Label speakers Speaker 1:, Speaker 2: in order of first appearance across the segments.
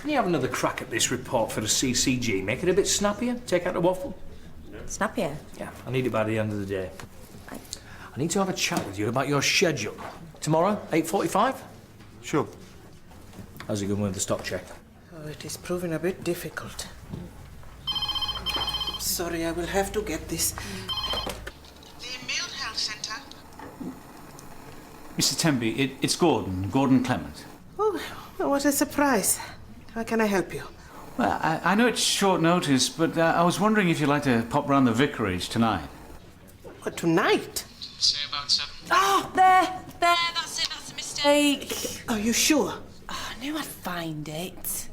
Speaker 1: Can you have another crack at this report for the CCG? Make it a bit snappier? Take out the waffle?
Speaker 2: Snappier?
Speaker 1: Yeah, I need it by the end of the day. I need to have a chat with you about your schedule. Tomorrow, 8:45?
Speaker 3: Sure.
Speaker 1: How's it going with the stock check?
Speaker 4: Oh, it is proving a bit difficult. Sorry, I will have to get this. The Mill Health Centre.
Speaker 5: Mr. Tenby, it's Gordon Clement.
Speaker 4: Oh, what a surprise. How can I help you?
Speaker 5: Well, I know it's short notice, but I was wondering if you'd like to pop round the vicarage tonight.
Speaker 4: What, tonight?
Speaker 5: Say about 7.
Speaker 2: Oh, there, that's a mistake.
Speaker 4: Are you sure?
Speaker 2: Oh, I knew I'd find it.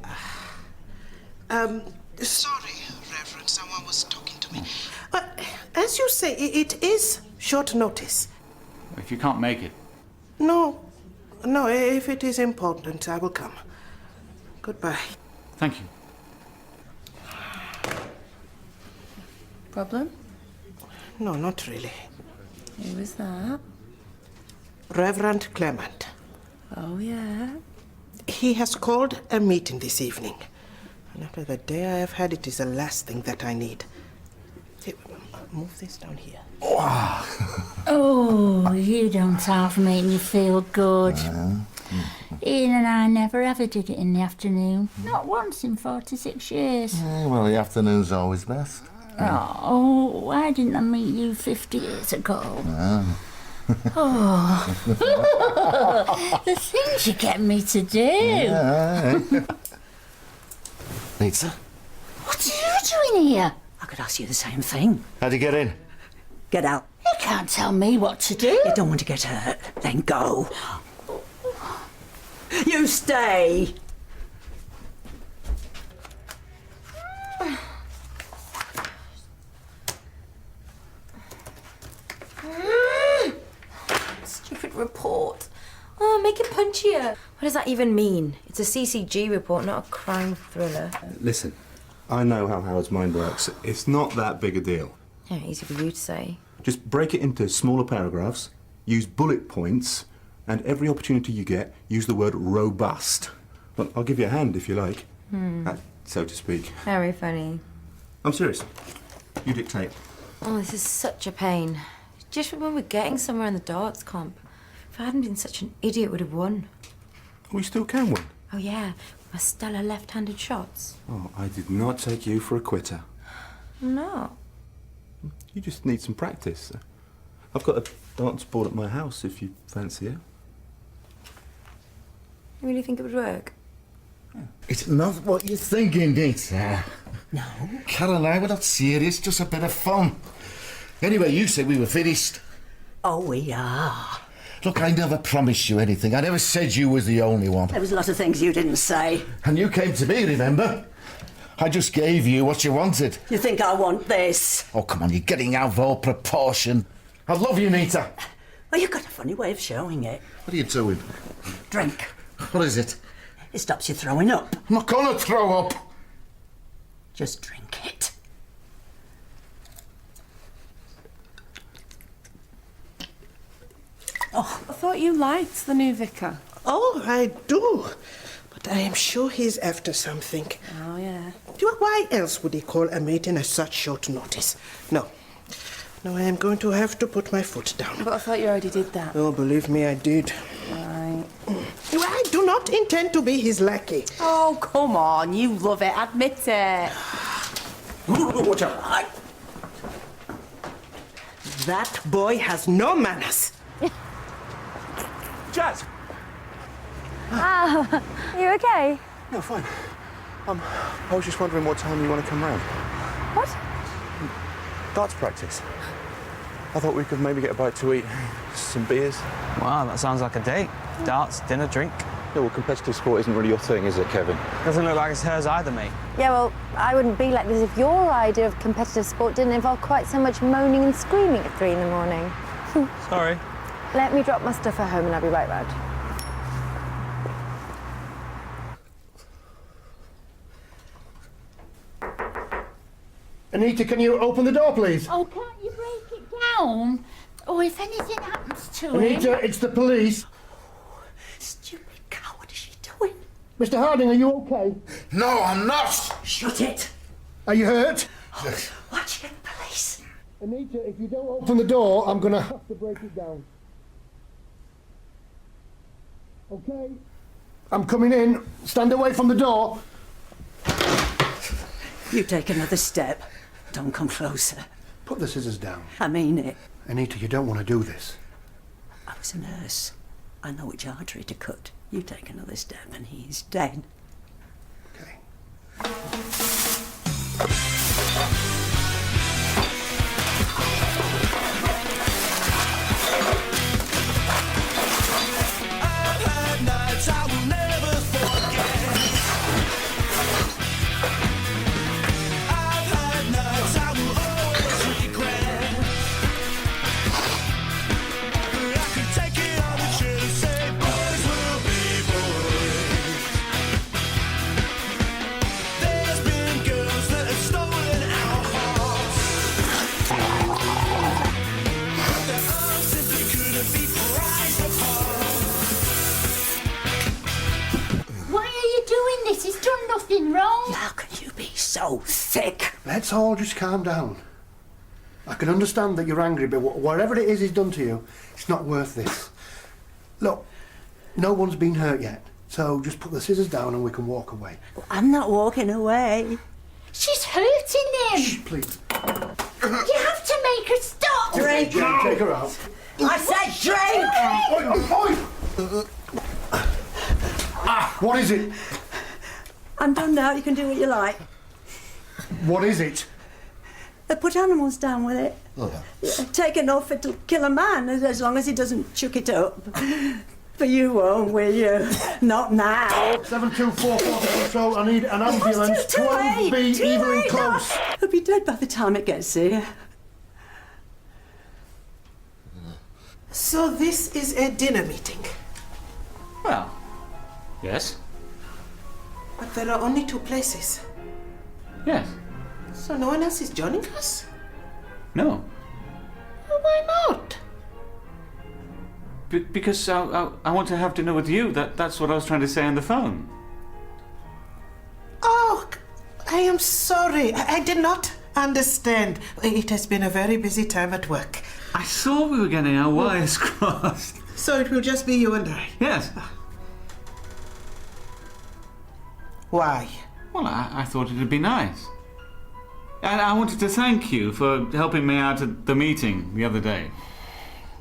Speaker 4: Sorry, Reverend, someone was talking to me. As you say, it is short notice.
Speaker 5: If you can't make it.
Speaker 4: No, if it is important, I will come. Goodbye.
Speaker 5: Thank you.
Speaker 2: Problem?
Speaker 4: No, not really.
Speaker 2: Who was that?
Speaker 4: Reverend Clement.
Speaker 2: Oh, yeah?
Speaker 4: He has called a meeting this evening. And after the day I have had, it is the last thing that I need. Here, move this down here.
Speaker 6: Oh, you don't half make me feel good. Ian and I never ever did it in the afternoon. Not once in 46 years.
Speaker 3: Well, the afternoon's always best.
Speaker 6: Oh, why didn't I meet you 50 years ago? Oh, the things you get me to do.
Speaker 3: Pizza?
Speaker 6: What are you doing here?
Speaker 7: I could ask you the same thing.
Speaker 3: How'd you get in?
Speaker 7: Get out.
Speaker 6: You can't tell me what to do.
Speaker 7: You don't want to get hurt, then go. You stay.
Speaker 2: Stupid report. Oh, make it punchier. What does that even mean? It's a CCG report, not a crime thriller.
Speaker 3: Listen, I know how Howard's mind works. It's not that big a deal.
Speaker 2: Yeah, easy for you to say.
Speaker 3: Just break it into smaller paragraphs, use bullet points, and every opportunity you get, use the word robust. Well, I'll give you a hand if you like, so to speak.
Speaker 2: Very funny.
Speaker 3: I'm serious. You dictate.
Speaker 2: Oh, this is such a pain. Just remember getting somewhere in the darts comp. If I hadn't been such an idiot, would have won.
Speaker 3: We still can win.
Speaker 2: Oh, yeah. My stellar left-handed shots.
Speaker 3: Oh, I did not take you for a quitter.
Speaker 2: No.
Speaker 3: You just need some practice. I've got a dance board at my house if you fancy it.
Speaker 2: You really think it would work?
Speaker 8: It's not what you're thinking, Nita.
Speaker 7: No.
Speaker 8: Carol and I were not serious, just a bit of fun. Anyway, you said we were finished.
Speaker 7: Oh, we are.
Speaker 8: Look, I never promised you anything. I never said you was the only one.
Speaker 7: There was a lot of things you didn't say.
Speaker 8: And you came to me, remember? I just gave you what you wanted.
Speaker 7: You think I want this?
Speaker 8: Oh, come on, you're getting out of all proportion. I love you, Nita.
Speaker 7: Well, you've got a funny way of showing it.
Speaker 8: What are you doing?
Speaker 7: Drink.
Speaker 8: What is it?
Speaker 7: It stops you throwing up.
Speaker 8: I'm not gonna throw up.
Speaker 7: Just drink it.
Speaker 9: Oh, I thought you liked the new vicar.
Speaker 4: Oh, I do. But I am sure he's after something.
Speaker 9: Oh, yeah.
Speaker 4: Why else would he call a meeting at such short notice? No, I am going to have to put my foot down.
Speaker 9: But I thought you already did that.
Speaker 4: Oh, believe me, I did.
Speaker 9: Right.
Speaker 4: I do not intend to be his lackey.
Speaker 9: Oh, come on. You love it. Admit it.
Speaker 4: Watch out. That boy has no manners.
Speaker 3: Jazz!
Speaker 6: Ah, you okay?
Speaker 3: No, fine. I was just wondering what time you want to come round.
Speaker 6: What?
Speaker 3: Darts practice. I thought we could maybe get a bite to eat, some beers.
Speaker 10: Wow, that sounds like a date. Darts, dinner, drink.
Speaker 3: Yeah, well, competitive sport isn't really your thing, is it, Kevin?
Speaker 10: Doesn't look like it's hers either, mate.
Speaker 11: Yeah, well, I wouldn't be like this if your idea of competitive sport didn't involve quite so much moaning and screaming at 3 in the morning.
Speaker 10: Sorry.
Speaker 11: Let me drop my stuff at home and I'll be right round.
Speaker 8: Anita, can you open the door, please?
Speaker 6: Oh, can't you break it down? Oh, if anything happens to him...
Speaker 8: Anita, it's the police.
Speaker 7: Stupid cow, what is she doing?
Speaker 12: Mr. Harding, are you okay?
Speaker 8: No, I'm not!
Speaker 7: Shut it!
Speaker 12: Are you hurt?
Speaker 7: Why'd you get the police?
Speaker 12: Anita, if you don't open the door, I'm going to have to break it down. Okay? I'm coming in. Stand away from the door.
Speaker 7: You take another step. Don't come closer.
Speaker 12: Put the scissors down.
Speaker 7: I mean it.
Speaker 12: Anita, you don't want to do this.
Speaker 7: I was a nurse. I know which artery to cut. You take another step and he's dead.
Speaker 12: Okay.
Speaker 13: I will never forget. I've had nights I will always regret. I could take it on the chin and say boys will be boys. There's been girls that have stolen our hearts. Their arms simply couldn't be prized apart.
Speaker 6: Why are you doing this? He's done nothing wrong.
Speaker 7: How can you be so thick?
Speaker 12: Let's all just calm down. I can understand that you're angry, but whatever it is he's done to you, it's not worth this. Look, no one's been hurt yet, so just put the scissors down and we can walk away.
Speaker 7: I'm not walking away.
Speaker 6: She's hurting him.
Speaker 12: Shh, please.
Speaker 6: You have to make her stop.
Speaker 7: Drink.
Speaker 12: Jane, take her out.
Speaker 7: I said drink!
Speaker 12: Oi, oi, oi. What is it?
Speaker 7: I'm done now. You can do what you like.
Speaker 12: What is it?
Speaker 7: They put animals down with it.
Speaker 8: Oh,
Speaker 7: Take enough it'll kill a man as long as he doesn't chuck it up. But you won't, will you? Not now.
Speaker 12: 7244 Control, I need an ambulance.
Speaker 7: Too late.
Speaker 12: 12B
Speaker 7: Too
Speaker 12: Evelyn
Speaker 7: late.
Speaker 12: Close.
Speaker 7: He'll be dead by the time it gets here.
Speaker 4: So this is a dinner meeting.
Speaker 5: Well, yes.
Speaker 4: But there are only 2 places.
Speaker 5: Yes.
Speaker 4: So no one else is joining us?
Speaker 5: No.
Speaker 4: Well, why not?
Speaker 5: Because I want to have dinner with you. That's what I was trying to say on the phone.
Speaker 4: Oh, I am sorry. I did not understand. It has been a very busy time at work.
Speaker 5: I thought we were getting our wires crossed.
Speaker 4: So it will just be you and I?
Speaker 5: Yes.
Speaker 4: Why?
Speaker 5: Well, I thought it'd be nice. And I wanted to thank you for helping me out at the meeting the other day.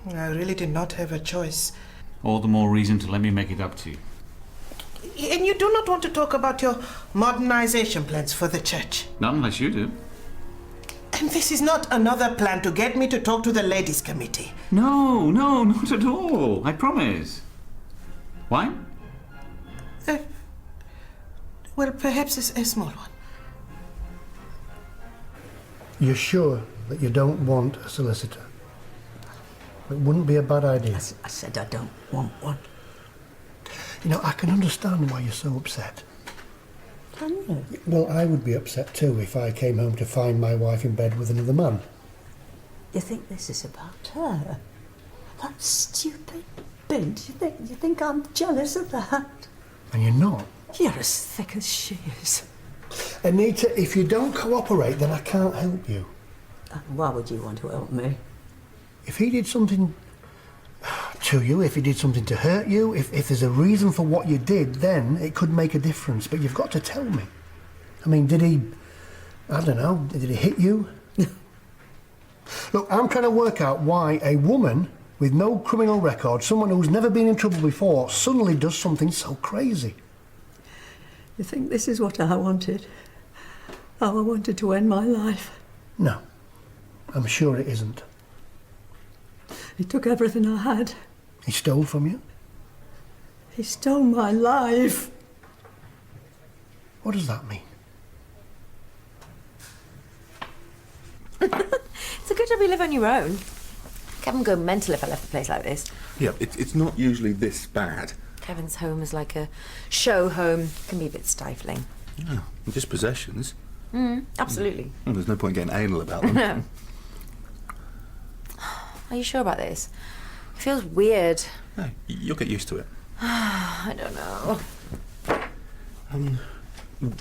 Speaker 4: I really did not have a choice.
Speaker 5: All the more reason to let me make it up to you.
Speaker 4: And you do not want to talk about your modernization plans for the church?
Speaker 5: Not unless you do.
Speaker 4: And this is not another plan to get me to talk to the ladies' committee.
Speaker 5: No, not at all. I promise. Why?
Speaker 4: Well, perhaps a small one.
Speaker 12: You're sure that you don't want a solicitor? It wouldn't be a bad idea.
Speaker 7: I said I don't want one.
Speaker 12: You know, I can understand why you're so upset.
Speaker 7: Can you?
Speaker 12: Well, I would be upset too if I came home to find my wife in bed with another man.
Speaker 7: You think this is about her? That stupid bitch. You think I'm jealous of that?
Speaker 12: And you're not.
Speaker 7: You're as thick as she is.
Speaker 12: Anita, if you don't cooperate, then I can't help you.
Speaker 7: Why would you want to help me?
Speaker 12: If he did something to you, if he did something to hurt you, if there's a reason for what you did, then it could make a difference. But you've got to tell me. I mean, did he, I don't know, did he hit you? Look, I'm trying to work out why a woman with no criminal record, someone who's never been in trouble before, suddenly does something so crazy.
Speaker 7: You think this is what I wanted? How I wanted to end my life?
Speaker 12: No, I'm sure it isn't.
Speaker 7: He took everything I had.
Speaker 12: He stole from you?
Speaker 7: He stole my life.
Speaker 12: What does that mean?
Speaker 2: It's a good job you live on your own. Kevin would go mental if I left a place like this.
Speaker 3: Yeah, it's not usually this bad.
Speaker 2: Kevin's home is like a show home. Can be a bit stifling.
Speaker 3: Yeah, just possessions.
Speaker 2: Absolutely.
Speaker 3: Well, there's no point getting anal about them.
Speaker 2: No. Are you sure about this? It feels weird.
Speaker 3: No, you'll get used to it.
Speaker 2: I don't know.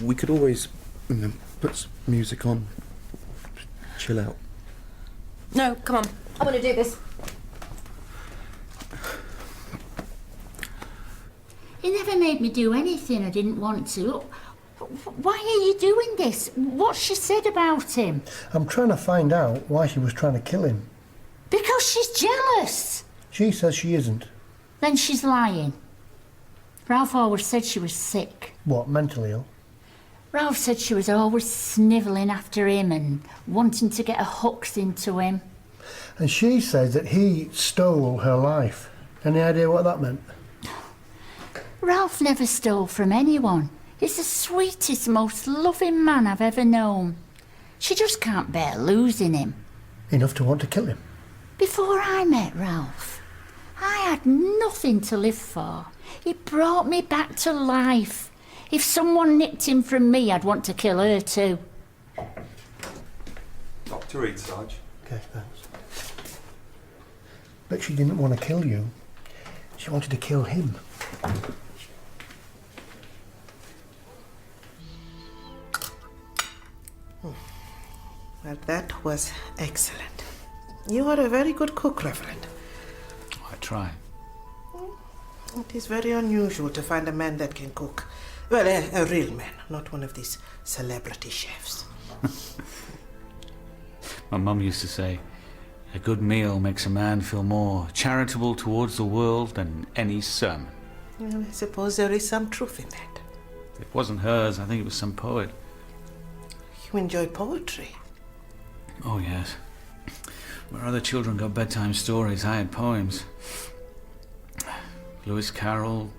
Speaker 3: We could always put some music on. Chill out.
Speaker 2: No, come on. I want to do this.
Speaker 6: He never made me do anything I didn't want to. Look, why are you doing this? What's she said about him?
Speaker 12: I'm trying to find out why she was trying to kill him.
Speaker 6: Because she's jealous.
Speaker 12: She says she isn't.
Speaker 6: Then she's lying. Ralph always said she was sick.
Speaker 12: What, mentally ill?
Speaker 6: Ralph said she was always snivelling after him and wanting to get her hooks into him.
Speaker 12: And she says that he stole her life. Any idea what that meant?
Speaker 6: Ralph never stole from anyone. He's the sweetest, most loving man I've ever known. She just can't bear losing him.
Speaker 12: Enough to want to kill him?
Speaker 6: Before I met Ralph, I had nothing to live for. He brought me back to life. If someone nicked him from me, I'd want to kill her too.
Speaker 3: Not to read, Sarge.
Speaker 12: Okay, thanks. But she didn't want to kill you. She wanted to kill him.
Speaker 4: Well, that was excellent. You are a very good cook, Reverend.
Speaker 5: I try.
Speaker 4: It is very unusual to find a man that can cook. Well, a real man, not one of these celebrity chefs.
Speaker 5: My mum used to say, a good meal makes a man feel more charitable towards the world than any sermon.
Speaker 4: Well, I suppose there is some truth in that.
Speaker 5: It wasn't hers, I think it was some poet.
Speaker 4: You enjoy poetry?
Speaker 5: Oh, yes. Where other children got bedtime stories, I had poems. Lewis Carroll,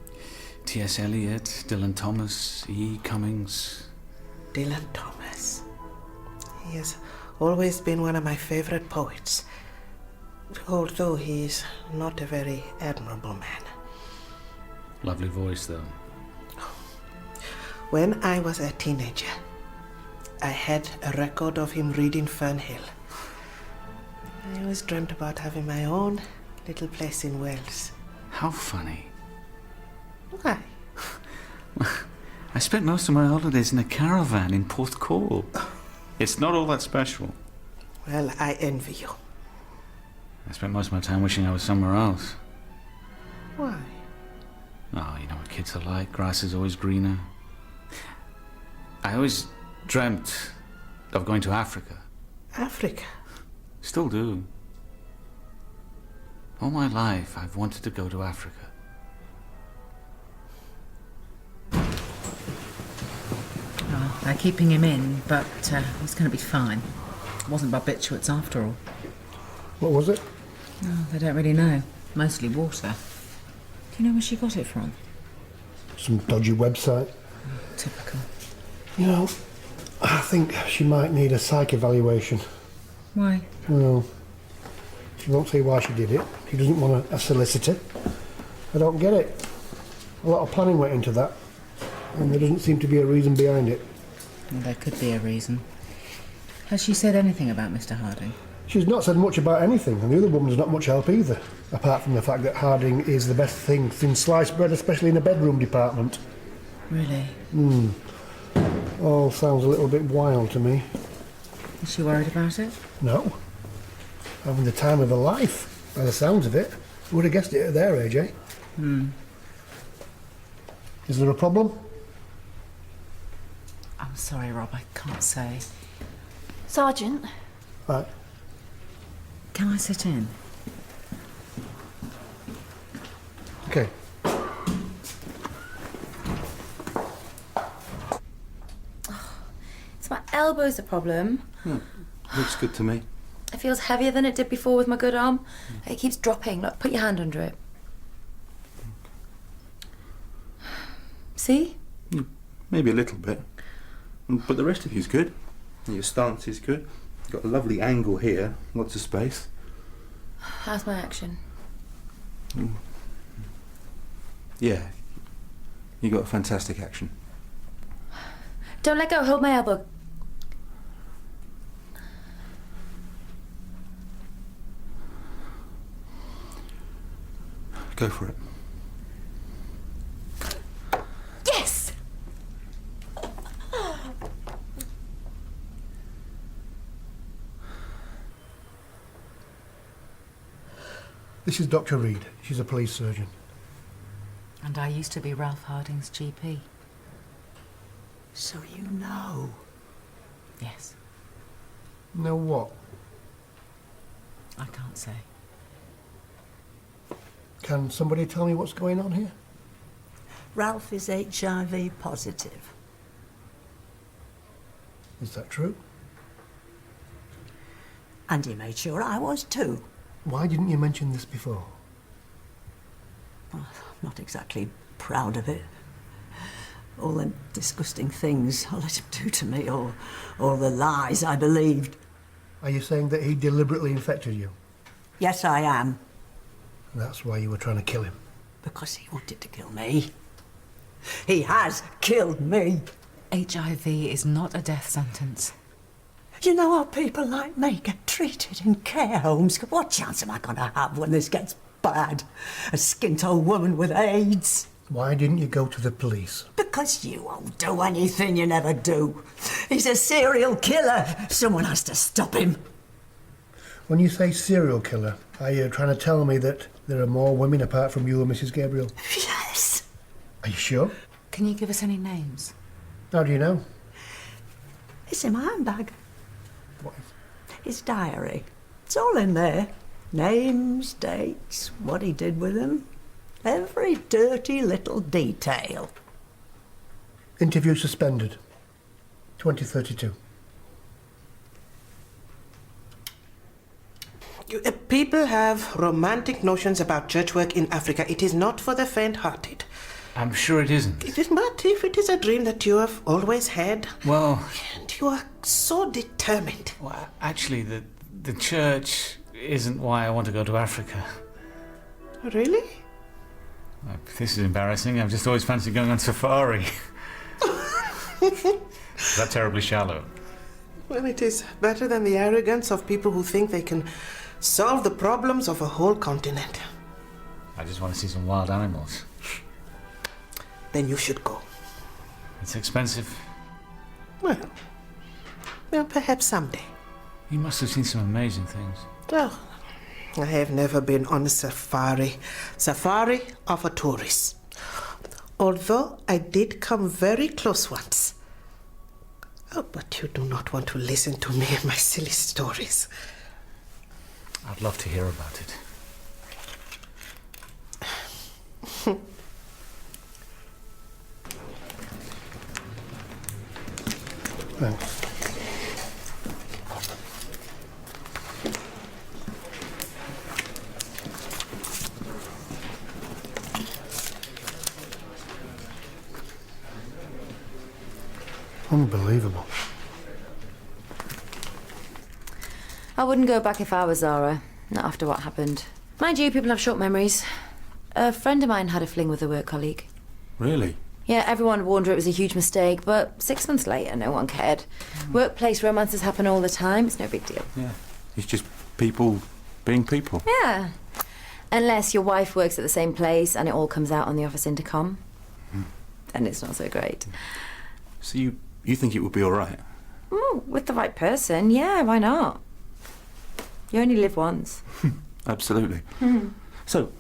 Speaker 5: T.S. Eliot, Dylan Thomas, E. Cummings.
Speaker 4: Dylan Thomas. He has always been one of my favorite poets, although he is not a very admirable man.
Speaker 5: Lovely voice, though.
Speaker 4: When I was a teenager, I had a record of him reading Fernhill. I always dreamt about having my own little place in Wales.
Speaker 5: How funny.
Speaker 4: Why?
Speaker 5: I spent most of my holidays in a caravan in Porthcawl. It's not all that special.
Speaker 4: Well, I envy you.
Speaker 5: I spent most of my time wishing I was somewhere else.
Speaker 4: Why?
Speaker 5: Oh, you know what kids are like. Grass is always greener. I always dreamt of going to Africa.
Speaker 4: Africa?
Speaker 5: Still do. All my life, I've wanted to go to Africa.
Speaker 14: Oh, they're keeping him in, but he's going to be fine. It wasn't barbiturates after all.
Speaker 12: What was it?
Speaker 14: Oh, they don't really know. Mostly water. Do you know where she got it from?
Speaker 12: Some dodgy website.
Speaker 14: Typical.
Speaker 12: You know, I think she might need a psych evaluation.
Speaker 14: Why?
Speaker 12: Well, she won't say why she did it. She doesn't want a solicitor. I don't get it. A lot of planning went into that, and there doesn't seem to be a reason behind it.
Speaker 14: Well, there could be a reason. Has she said anything about Mr. Harding?
Speaker 12: She's not said much about anything, and the other woman's not much help either, apart from the fact that Harding is the best thing since sliced bread, especially in the bedroom department.
Speaker 14: Really?
Speaker 12: All sounds a little bit wild to me.
Speaker 14: Is she worried about it?
Speaker 12: No. Having the time of her life, by the sounds of it. Who would have guessed it at their age, eh? Is there a problem?
Speaker 14: I'm sorry, Rob, I can't say.
Speaker 2: Sergeant,
Speaker 12: Right.
Speaker 14: Can I sit in?
Speaker 12: Okay.
Speaker 2: it's my elbow's a problem.
Speaker 3: Looks good to me.
Speaker 2: It feels heavier than it did before with my good arm. It keeps dropping. Look, put your hand under it. See?
Speaker 3: Maybe a little bit. But the rest of you's good. Your stance is good. You've got a lovely angle here. Lots of space.
Speaker 2: How's my action?
Speaker 3: Yeah. You got a fantastic action.
Speaker 2: Don't let go. Hold my elbow.
Speaker 3: Go for it.
Speaker 2: Yes!
Speaker 12: This is Dr. Reed. She's a police surgeon.
Speaker 14: And I used to be Ralph Harding's GP.
Speaker 7: So you know.
Speaker 14: Yes.
Speaker 12: Know what?
Speaker 14: I can't say.
Speaker 12: Can somebody tell me what's going on here?
Speaker 7: Ralph is HIV positive.
Speaker 12: Is that true?
Speaker 7: And he made sure I was too.
Speaker 12: Why didn't you mention this before?
Speaker 7: Well, I'm not exactly proud of it. All the disgusting things I let him do to me, or all the lies I believed.
Speaker 12: Are you saying that he deliberately infected you?
Speaker 7: Yes, I am.
Speaker 12: That's why you were trying to kill him?
Speaker 7: Because he wanted to kill me. He has killed me.
Speaker 14: HIV is not a death sentence.
Speaker 7: You know how people like me get treated in care homes? What chance am I going to have when this gets bad? A skint old woman with AIDS.
Speaker 12: Why didn't you go to the police?
Speaker 7: Because you won't do anything you never do. He's a serial killer. Someone has to stop him.
Speaker 12: When you say serial killer, are you trying to tell me that there are more women apart from you and Mrs. Gabriel?
Speaker 7: Yes.
Speaker 12: Are you sure?
Speaker 14: Can you give us any names?
Speaker 12: How do you know?
Speaker 7: It's in my handbag.
Speaker 12: What is?
Speaker 7: His diary. It's all in there. Names, dates, what he did with them. Every dirty little detail.
Speaker 12: Interview suspended. 2032.
Speaker 4: People have romantic notions about church work in Africa. It is not for the faint-hearted.
Speaker 5: I'm sure it isn't.
Speaker 4: It is, but if it is a dream that you have always had,
Speaker 5: Well,
Speaker 4: and you are so determined.
Speaker 5: well, actually, the church isn't why I want to go to Africa.
Speaker 4: Really?
Speaker 5: This is embarrassing. I've just always fancied going on safari. Is that terribly shallow?
Speaker 4: Well, it is better than the arrogance of people who think they can solve the problems of a whole continent.
Speaker 5: I just want to see some wild animals.
Speaker 4: Then you should go.
Speaker 5: It's expensive.
Speaker 4: Well, perhaps someday.
Speaker 5: You must have seen some amazing things.
Speaker 4: Well, I have never been on a safari. Safari of a tourist. Although I did come very close once. Oh, but you do not want to listen to me and my silly stories.
Speaker 5: I'd love to hear about it.
Speaker 12: Thanks. Unbelievable.
Speaker 2: I wouldn't go back if I was Zara. Not after what happened. Mind you, people have short memories. A friend of mine had a fling with a work colleague.
Speaker 3: Really?
Speaker 2: Yeah, everyone warned her it was a huge mistake, but 6 months later, no one cared. Workplace romances happen all the time. It's no big deal.
Speaker 3: Yeah. It's just people being people.
Speaker 2: Yeah. Unless your wife works at the same place and it all comes out on the office intercom. Then it's not so great.
Speaker 3: So you think it would be all right?
Speaker 2: With the right person, yeah, why not? You only live once.
Speaker 3: Absolutely. So,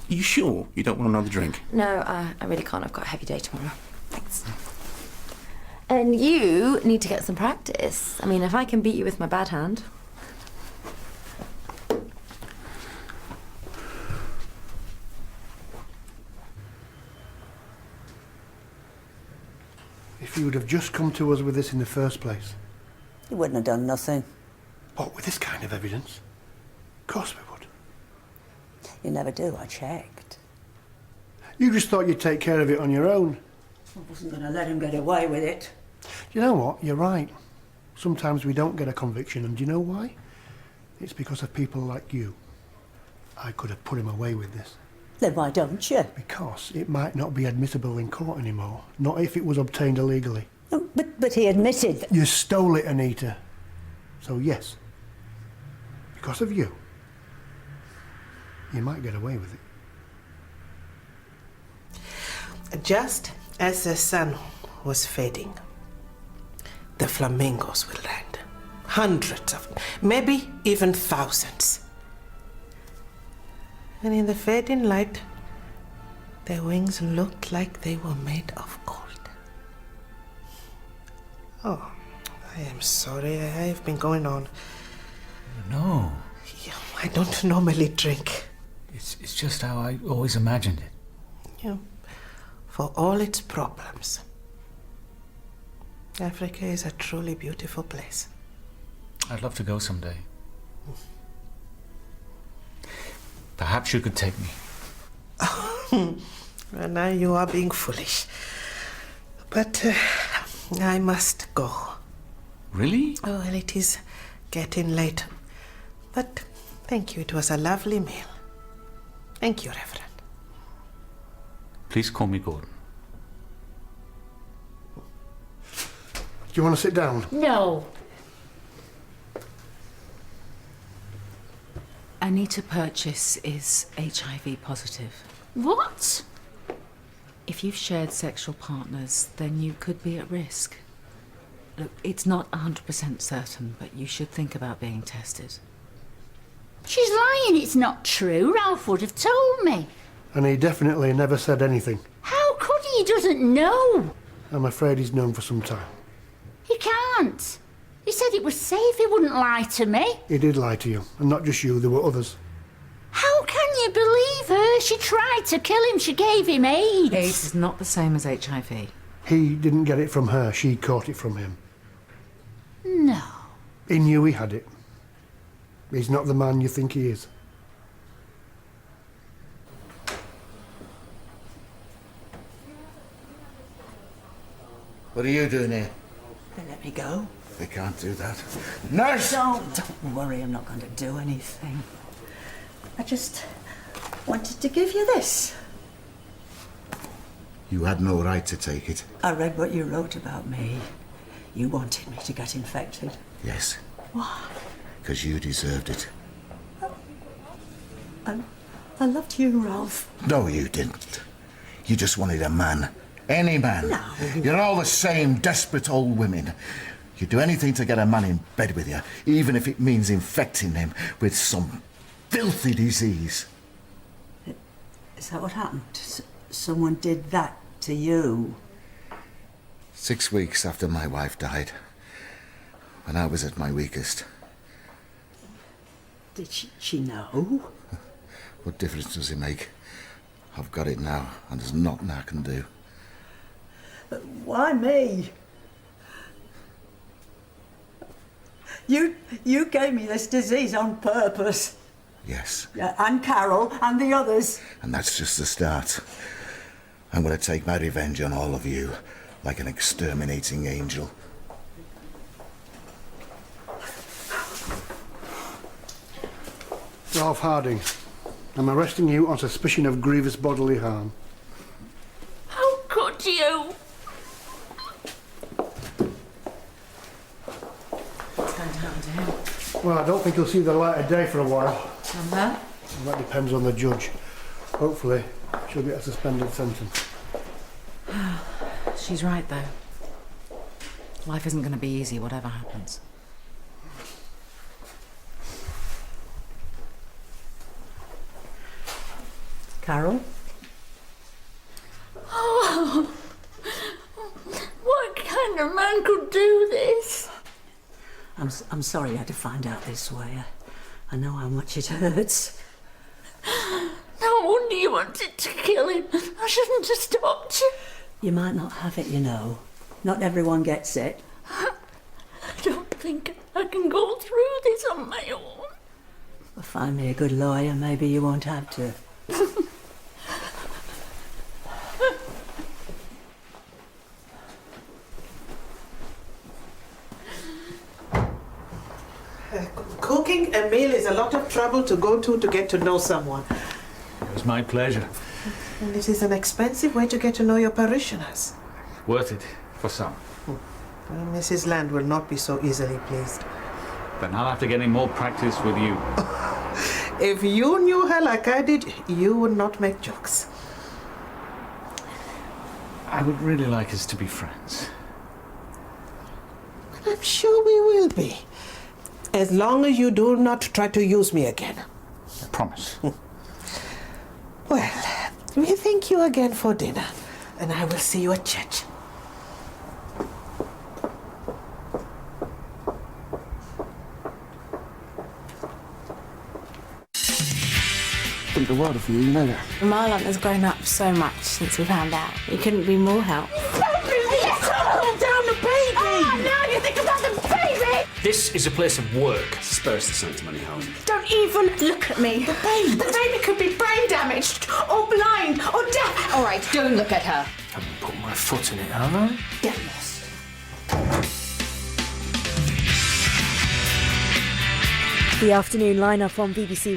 Speaker 3: you sure you don't want another drink?
Speaker 2: No, I really can't. I've got a heavy day tomorrow. Thanks. And you need to get some practice. I mean, if I can beat you with my bad hand.
Speaker 12: If you would have just come to us with this in the first place.
Speaker 7: He wouldn't have done nothing.
Speaker 12: What, with this kind of evidence? Of course we would.
Speaker 7: You never do, I checked.
Speaker 12: You just thought you'd take care of it on your own.
Speaker 7: I wasn't going to let him get away with it.
Speaker 12: You know what? You're right. Sometimes we don't get a conviction, and do you know why? It's because of people like you. I could have put him away with this.
Speaker 7: Then why don't you?
Speaker 12: Because it might not be admissible in court anymore. Not if it was obtained illegally.
Speaker 7: But he admitted that...
Speaker 12: You stole it, Anita. So yes, because of you, you might get away with it.
Speaker 4: Just as the sun was fading, the flamingos will land. Hundreds of them, maybe even thousands. And in the fading light, their wings looked like they were made of gold. Oh, I am sorry. I have been going on.
Speaker 5: No.
Speaker 4: Yeah, I don't normally drink.
Speaker 5: It's just how I always imagined it.
Speaker 4: Yeah, for all its problems, Africa is a truly beautiful place.
Speaker 5: I'd love to go someday. Perhaps you could take me.
Speaker 4: Well, now you are being foolish. But I must go.
Speaker 5: Really?
Speaker 4: Oh, well, it is getting late. But thank you. It was a lovely meal. Thank you, Reverend.
Speaker 5: Please call me Gordon.
Speaker 12: Do you want to sit down?
Speaker 6: No.
Speaker 14: Anita Purchase is HIV positive.
Speaker 6: What?
Speaker 14: If you've shared sexual partners, then you could be at risk. Look, it's not 100% certain, but you should think about being tested.
Speaker 6: She's lying, it's not true. Ralph would have told me.
Speaker 12: And he definitely never said anything.
Speaker 6: How could he? He doesn't know.
Speaker 12: I'm afraid he's known for some time.
Speaker 6: He can't. He said it was safe, he wouldn't lie to me.
Speaker 12: He did lie to you, and not just you, there were others.
Speaker 6: How can you believe her? She tried to kill him, she gave him AIDS.
Speaker 14: AIDS is not the same as HIV.
Speaker 12: He didn't get it from her, she caught it from him.
Speaker 6: No.
Speaker 12: He knew he had it. He's not the man you think he is.
Speaker 8: What are you doing here?
Speaker 7: They let me go.
Speaker 8: They can't do that. Nurse!
Speaker 7: Don't worry, I'm not going to do anything. I just wanted to give you this.
Speaker 8: You had no right to take it.
Speaker 7: I read what you wrote about me. You wanted me to get infected.
Speaker 8: Yes,
Speaker 7: Why?
Speaker 8: because you deserved it.
Speaker 7: I loved you, Ralph.
Speaker 8: No, you didn't. You just wanted a man. Any man.
Speaker 7: No.
Speaker 8: You're all the same desperate old women. You'd do anything to get a man in bed with you, even if it means infecting him with some filthy disease.
Speaker 7: Is that what happened? Someone did that to you?
Speaker 8: 6 weeks after my wife died, when I was at my weakest.
Speaker 7: Did she know?
Speaker 8: What difference does it make? I've got it now, and there's nothing I can do.
Speaker 7: But why me? You gave me this disease on purpose.
Speaker 8: Yes,
Speaker 7: Yeah, and Carol and the others.
Speaker 8: and that's just the start. I'm going to take my revenge on all of you, like an exterminating angel.
Speaker 12: Ralph Harding, I'm arresting you on suspicion of grievous bodily harm.
Speaker 6: How could you?
Speaker 14: What's going to happen to him?
Speaker 12: Well, I don't think he'll see the light of day for a while.
Speaker 14: And that?
Speaker 12: And that depends on the judge. Hopefully, she'll get a suspended sentence.
Speaker 14: She's right, though. Life isn't going to be easy, whatever happens.
Speaker 7: Carol?
Speaker 6: Oh, what kind of man could do this?
Speaker 7: I'm sorry you had to find out this way. I know how much it hurts.
Speaker 6: No wonder you wanted to kill him. I shouldn't have stopped you.
Speaker 7: You might not have it, you know. Not everyone gets it.
Speaker 6: I don't think I can go through this on my own.
Speaker 7: Well, find me a good lawyer, maybe you won't have to.
Speaker 4: Cooking a meal is a lot of trouble to go to get to know someone.
Speaker 5: It was my pleasure.
Speaker 4: And it is an expensive way to get to know your parishioners.
Speaker 5: Worth it for some.
Speaker 4: Well, Mrs. Land will not be so easily pleased.
Speaker 5: Then I'll have to get in more practice with you.
Speaker 4: If you knew her like I did, you would not make jokes.
Speaker 5: I would really like us to be friends.
Speaker 4: I'm sure we will be. As long as you do not try to use me again.
Speaker 5: I promise.
Speaker 4: Well, we thank you again for dinner, and I will see you at church.
Speaker 15: Think the world of you, you know that.
Speaker 9: Marlon has grown up so much since we found out. He couldn't be more help.
Speaker 4: Calm down the baby!
Speaker 9: Oh, now you think about the baby!
Speaker 1: This is a place of work.
Speaker 15: Spare us the sanctimony, Helen.
Speaker 9: Don't even look at me. The baby could be brain damaged, or blind, or deaf.
Speaker 14: All right, don't look at her.
Speaker 1: I haven't put my foot in it, have I?
Speaker 9: Get lost.
Speaker 16: The afternoon lineup on BBC1.